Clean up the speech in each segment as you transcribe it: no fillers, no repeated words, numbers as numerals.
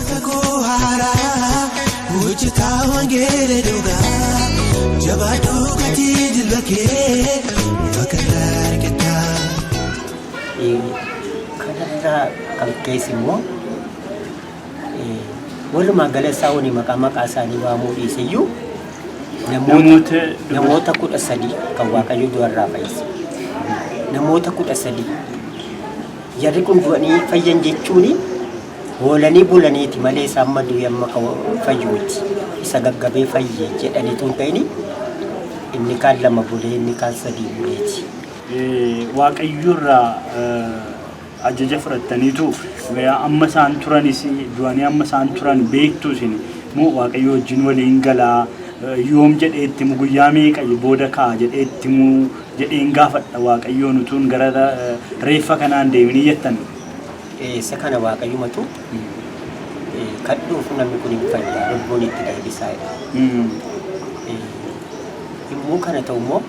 Sakuhara, Wichita Wangere Duga, Jabadu Kati Dilake, Bakata. Kanada Kalkesimo Waluma Galasauni Makamaka Sani Wamudi say you Namota could a sadi, Kawaka you do a rabbis. Namota could a sadi Yarikun Duani Fayan Jechuni, Wolani Bulaniti Malay Samadu Yamaka Fayuit, Sagagabe Faye, and it won't penny in Nikadla Mabule, Nikasadi Buleti. Wakayura ajaja fudhataniitu amma isaan turanis du'anii amma isaan turan beektu isin moo waaqayyo wajjin waliin galaa yoom jedheetti mu guyyaa meeqa booda kaa jedheetti mu jedheen gaafadha waaqayyoon utuun gara reeffa kanaan deemanii jettan isa kana waaqayyumatu kadhuuf namni kun hin fayyaa lubbuun itti deebisaadha immoo kana ta'ummoo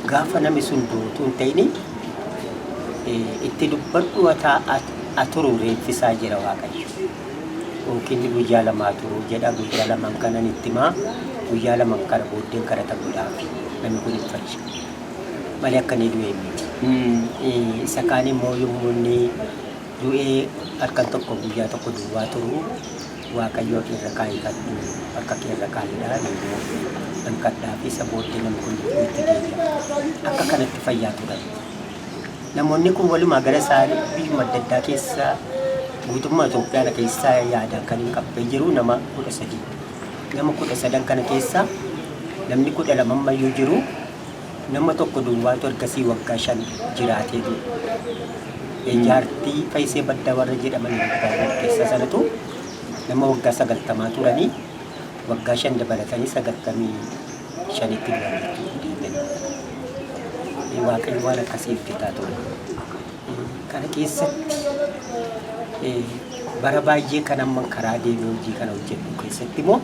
gaafa namni sun duutuun ta'ini itti dubbadhu aturu reeffisaa jira waaqayyo yookiin guyyaa lama aturu jedha guyyaa lama kanan itti maa guyyaa lama kana booddeen kadhata godhaaf namni kun hin fayya malee akkanii du'ee miti isa kaan immoo yommuu inni du'ee harkan tokko guyyaa tokko duwwaa turu waaqayyo irra kaayee kadhu akka irra kaayedha immoo kan kadhaa fi isa booddee namni kun itti deebi'a akka kanatti fayyaa turan namoonni kun walumaa gara isaanii biyyuma adda addaa keessa guutummaa Itoophiyaa keessa yaadaan kan hin qabne jiru nama 13 nama 13 kana keessa namni 12 ammayyuu jiru nama tokko duwwaatu ergasii waggaa 5 jiraatee jiru jaartii Faayisee Baddaa warra jedhaman keessa sanatu nama waggaa 90 turanii waggaa 5 dabalatanii 95tti du'anii waaqayyo waan akkasiif fitaa ture kana keessatti bara baay'ee kan amma karaa deemee hojii kana hojjetu keessatti immoo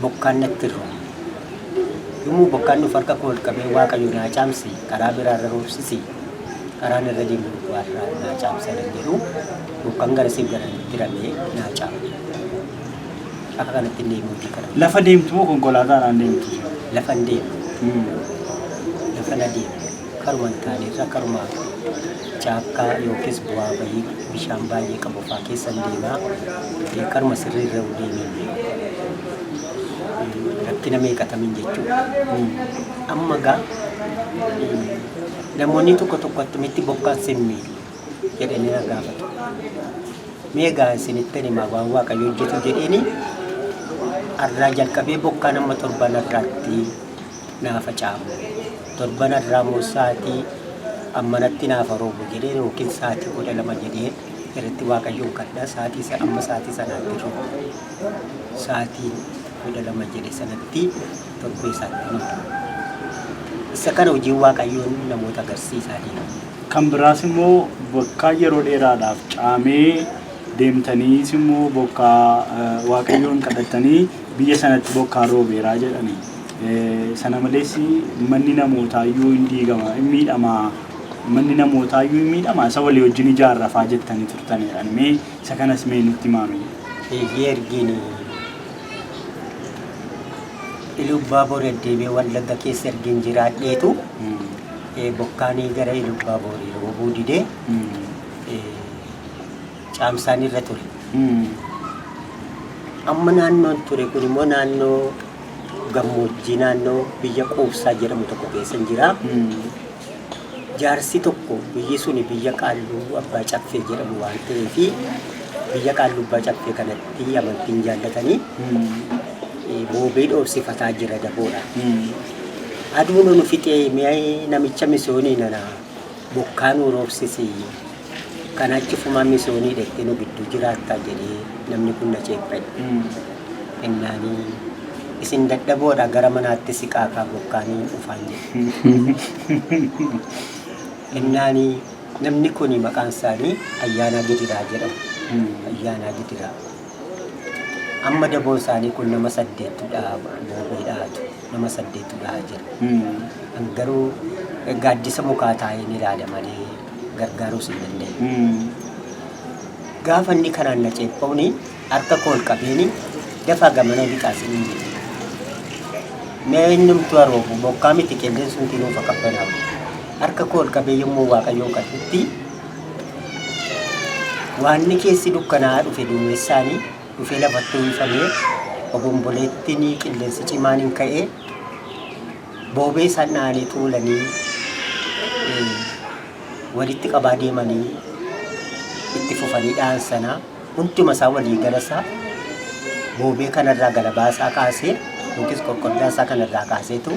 bokkaan natti irra yommuu bokkaan nuuf harka koo ol qabee waaqayyo naa caamsi karaa biraarra roobsisi karaan irra deemu warra naa caamsa jedhu bokkaan gara siif gara diramee naa caama akka kanatti deemu hojii kana lafa deemtu moo konkolaataadhaan deemtu lafa deemu lafa deemu karuma taane irra karuma caakkaa yookiis bu'aa bahii bishaan baay'ee qabu fa'aa keessa deemaa karuma sirriirra deemee rakkina meeqatamin jechuudha amma gaa namoonni tokko tokko attamitti bokkaan simmii jedhanii na gaafatu meegaa isinitti himaa waan waaqayyo hojjetu jedheeni arraa jalqabee bokkaan amma torban irraatti naafa caamu torban irraa moo sa'aatii ammanatti naafa roobu jedheen yookiin sa'aatii 12 jedheen irratti waaqayyoon kadhaa sa'aatii amma sa'aatii sanaatti roobu sa'aatii 12 jedhee sanatti torbee isaatti nuti isa kana hojii waaqayyoon namoota agarsiisaa deema kan biraas immoo bakka yeroo dheeraadhaaf caamee deemtanii immoo bakka waaqayyoon kadhatanii biyya sanatti bokkaa roobeeraa jedhanii sana malees manni namootayyuu hin diigama hin miidhama manni namootayyuu hin miidhama isa walii wajjin ijaarrafaa jettanii turtanidha mee isa kanas mee nutti himame ergini Ilubbaa Boorii deemee Wallagga keessa ergin jiraadheetu bokkaanii gara Ilubbaa Boorii roobuu didee caamsaan irra ture amma naannoon ture kun immoo naannoo gammoojjii naannoo biyya Quubsaa jedhamu tokko keessa jira jaarsi tokko biyyi suni biyya Qaalluu Abbaa Caffee jedhamu waan ta'eef biyya Qaalluu Abbaa Caffee kanatti amantiin jaallatanii boobee dhoobsifataa jira daboodha aduun nu fixee mi'aa namicha misoonii nana bokkaanuu roobsisi kana achi fumaa misoonii dheettee nu gidduu jiraattaa jedhee namni kun na ceephadhe innaanii isin dadhaboodha gara manaatti siqaakaa bokkaanii dhufaan jedhe innaanii namni kun maqaan isaanii Ayyaanaa Gidiraa jedhamu Ayyaanaa Gidiraa amma daboon isaanii kun nama 8 boobeedhaatu nama 8 jira garuu gaaddisa mukaa taa'ee ni ilaala malee gargaaruu hin dandeenye gaafa inni kanaan na ceephauni harka koo ol qabeeni dafa gamana lixaasanii jedhe. Mee innumtu aroobu bokkaa miti qilleensuun tinuufa qabbanaa'u. Harka koo ol qabee yommuu Waaqayyoon kadhutti waanni keessi dukkanaa dhufe duumessaanii dhufee lafatti uwwifamee obomboleettiin qilleensi cimaaniin ka'ee boobee isaan dha'anii tuulanii walitti qabaa deemanii itti fufanii dha'an sanaa hunduma isaa walii galasaa boobee kanarraa galabaasaa kaasee yookiis qorqordaa isaa kanarraa kaaseetu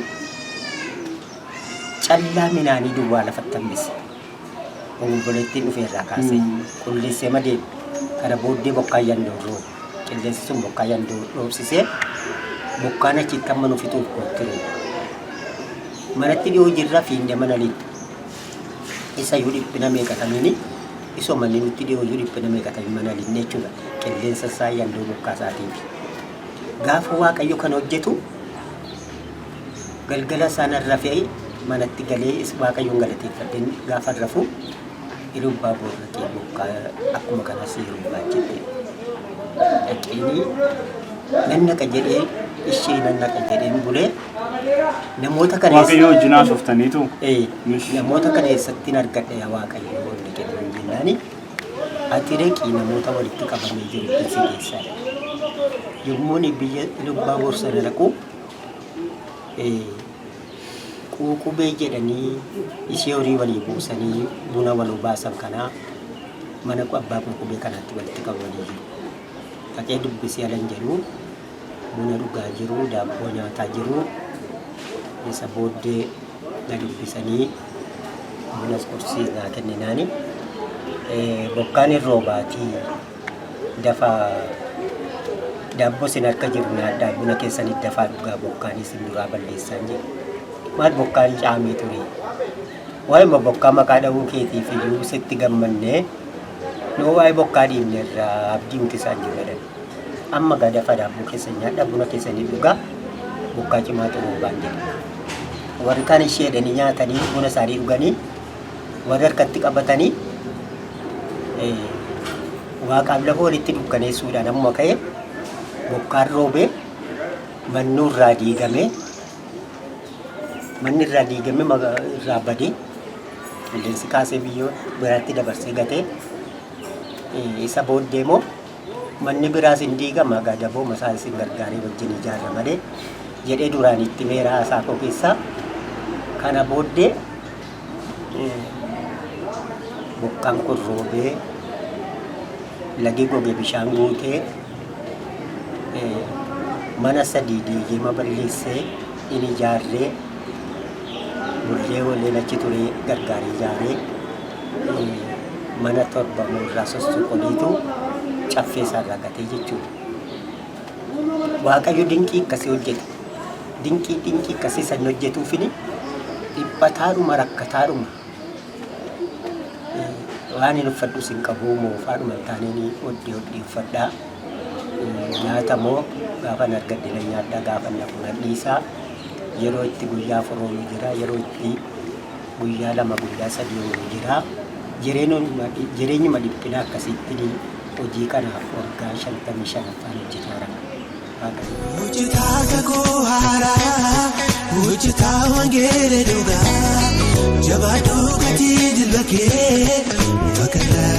callaa minaanii duwwaa lafatti hambise. Obomboleettiin dhufeerraa kaasee qulleessee madeemu kana booddee bokkaayyaan doorroo qilleensi sun bokkaayyaan dhoobsisee bokkaan achitti amma nufituuf koottiru. Manatti dhiyoo jirra fiinde mana lixa. Isa yoo dhiphina meeqatamiini isoo manni nutti dhiyoo yoo dhiphina meeqatamiin mana lixa jechuudha. Qilleensa isaa yandoo bokkaa isaatiif. Gaafa Waaqayyo kan hojjetu galgala isaan rafee manatti galee Waaqayyoon galateeffadheen gaafa rafu ilubbaa boorratee bokkaa akkuma kanas yeroo baachette. Dhaqeenii nannaqa jedhee ishee nannaqa jedheen bulee namoota kana Waaqayyo wajjin haasoftaniitu namoota kana eessattiin argadhe Waaqayyo wanti kennu jennaani ati dhaqii namoota walitti qabamee jiru si geessaadha. Yommuu biyya ilubbaa boorsana dhaqu quuqubee jedhanii ishee horii walii buusanii buna waluu baasan kanaa mana abbaa quuqubee kanaatti walitti qabamanii jiru. Dhaqee dubbisee alan jedhu buna dhugaa jiru daabboo nyaataa jiru isa booddee na dubbisanii bunas qursii naa kenninaani bokkaan irroobaatii dafa daabboo sin harka jiru nyaadhaa buna keessanitti dafaa dhugaa bokkaanis sin duraa balleessaan jedhu. Maal bokkaan caamee ture waa'ee bokkaa maqaa dha'uu keetiif iyyuu sitti gammannee noo waa'ee bokkaa dhiibnerraa abdii nuti isaan jiru. Amma gadafa daabboo keessa nyaadhaa buna keessanii dhugaa bokkaa cimaa xumuu baan jedhu. Warri kaan isheedhanii nyaatanii buna isaanii dhuganii warri harkatti qabatanii waaqaaf lafa walitti dukkaneessuudhaan amma ka'e bokkaan roobee manni irraa diigame irraa badee qilleensi kaasee biyyoo biraatti dabarsee gatee isa booddee immoo manni biraas hin diigama gadaboo masaa isin gargaaree wajjin ijaarra malee jedhee duraan itti meeraa haasaa koo keessaa kana booddee bokkaan kun roobee lagi goge bishaan guutee mana sadii diigee balleessee in ijaarree bullee wallee achi ture gargaaree ijaaree mana torba irraa sossoqoliitu caffee isaarraa gatee jechuudha. Waaqayyo dinqii akkasii hojjete. Dinqii akkasii san hojjetuufini dhiphataadhuma rakkataadhuma waan hin uffadhu sin qabuu moofaadhuma taaneen oddee uffadhaa nyaata moo gaafa argadde na nyaadhaa gaafa na dhiisaa yeroo itti guyyaa foroomuu jira yeroo itti guyyaa lama guyyaa sadii oolu jira jireenyuma dhiphinaa akkasitti hojii kanaaf waggaa 55 hojjetaa jira. Hojjetaa kakuu haaraa hojjetaa wangeela dhugaa jabaaduu gatii dilba kee fakkaata.